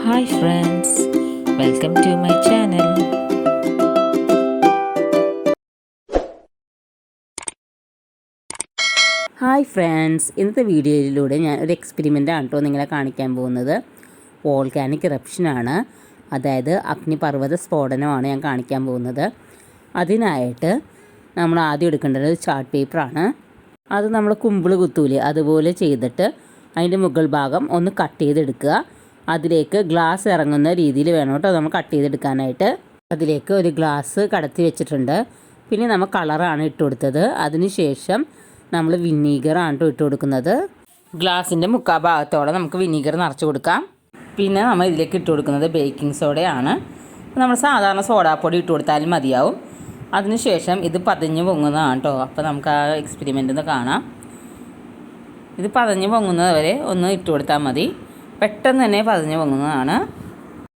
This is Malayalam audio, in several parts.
Hi friends, welcome to my channel. Hi friends, ഇന്നത്തെ വീഡിയോയിലൂടെ ഞാൻ ഒരു എക്സ്പെരിമെൻ്റ് ആണ് കേട്ടോ നിങ്ങളെ കാണിക്കാൻ പോകുന്നത്. വോൾക്കാനിക് ഇറപ്ഷനാണ്, അതായത് അഗ്നിപർവ്വത സ്ഫോടനമാണ് ഞാൻ കാണിക്കാൻ പോകുന്നത്. അതിനായിട്ട് നമ്മൾ ആദ്യം എടുക്കേണ്ടത് ചാർട്ട് പേപ്പറാണ്. അത് നമ്മൾ കുമ്പിൾ കുത്തൂലേ അതുപോലെ ചെയ്തിട്ട് അതിൻ്റെ മുകൾ ഭാഗം ഒന്ന് കട്ട് ചെയ്തെടുക്കുക. അതിലേക്ക് ഗ്ലാസ് ഇറങ്ങുന്ന രീതിയിൽ വേണം കേട്ടോ നമ്മൾ കട്ട് ചെയ്തെടുക്കാനായിട്ട്. അതിലേക്ക് ഒരു ഗ്ലാസ് കടത്തി വെച്ചിട്ടുണ്ട്. പിന്നെ നമ്മൾ കളറാണ് ഇട്ട് കൊടുത്തത്. അതിനുശേഷം നമ്മൾ വിനീഗറാണ് കേട്ടോ ഇട്ട് കൊടുക്കുന്നത്. ഗ്ലാസിൻ്റെ മുക്കാൽ ഭാഗത്തോടെ നമുക്ക് വിനീഗർ നിറച്ച് കൊടുക്കാം. പിന്നെ നമ്മൾ ഇതിലേക്ക് ഇട്ട് കൊടുക്കുന്നത് ബേക്കിംഗ് സോഡയാണ്. നമ്മൾ സാധാരണ സോഡാപ്പൊടി ഇട്ട് കൊടുത്താലും മതിയാവും. അതിനുശേഷം ഇത് പതഞ്ഞ് പൊങ്ങുന്നതാണ് കേട്ടോ. അപ്പോൾ നമുക്ക് ആ എക്സ്പെരിമെൻ്റ് ഒന്ന് കാണാം. ഇത് പതഞ്ഞ് പൊങ്ങുന്നത് വരെ ഒന്ന് ഇട്ട് കൊടുത്താൽ മതി. പെട്ടെന്ന് തന്നെ പതഞ്ഞ് പൊങ്ങുന്നതാണ്.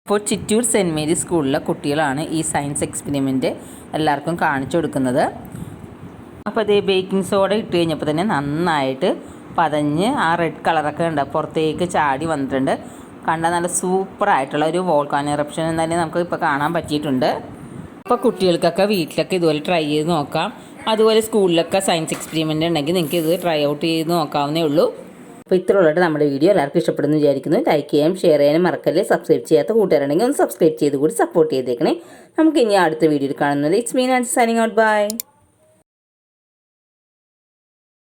ഇപ്പോൾ ചിറ്റൂർ സെൻറ്റ് മേരീസ് സ്കൂളിലെ കുട്ടികളാണ് ഈ സയൻസ് എക്സ്പെരിമെൻറ്റ് എല്ലാവർക്കും കാണിച്ചു കൊടുക്കുന്നത്. അപ്പോൾ അതേ ബേക്കിംഗ് സോഡ ഇട്ട് കഴിഞ്ഞപ്പോൾ തന്നെ നന്നായിട്ട് പതഞ്ഞ് ആ റെഡ് കളറൊക്കെ ഉണ്ട് പുറത്തേക്ക് ചാടി വന്നിട്ടുണ്ട്. കണ്ടാൽ നല്ല സൂപ്പറായിട്ടുള്ള ഒരു വോൾക്കാനോ ഇറപ്ഷൻ തന്നെ നമുക്ക് ഇപ്പോൾ കാണാൻ പറ്റിയിട്ടുണ്ട്. അപ്പോൾ കുട്ടികൾക്കൊക്കെ വീട്ടിലൊക്കെ ഇതുപോലെ ട്രൈ ചെയ്ത് നോക്കാം. അതുപോലെ സ്കൂളിലൊക്കെ സയൻസ് എക്സ്പെരിമെൻ്റ് ഉണ്ടെങ്കിൽ നിങ്ങൾക്ക് ഇത് ട്രൈ ഔട്ട് ചെയ്ത് നോക്കാവുന്നേ ഉള്ളൂ. അപ്പോൾ ഇത്രയുള്ളൂ നമ്മുടെ വീഡിയോ. എല്ലാവർക്കും ഇഷ്ടപ്പെടുന്നു വിചാരിക്കുന്നു. ലൈക്ക് ചെയ്യാനും ഷെയർ ചെയ്യാനും മറക്കല്ലേ. സബ്സ്ക്രൈബ് ചെയ്യാത്ത കൂട്ടുകാരുണ്ടെങ്കിൽ ഒന്ന് സബ്സ്ക്രൈബ് ചെയ്ത് കൂടി സപ്പോർട്ട് ചെയ്തേക്കണേ. നമുക്ക് ഇനി അടുത്ത വീഡിയോയിൽ കാണുന്നത്. It's me and signing out. By.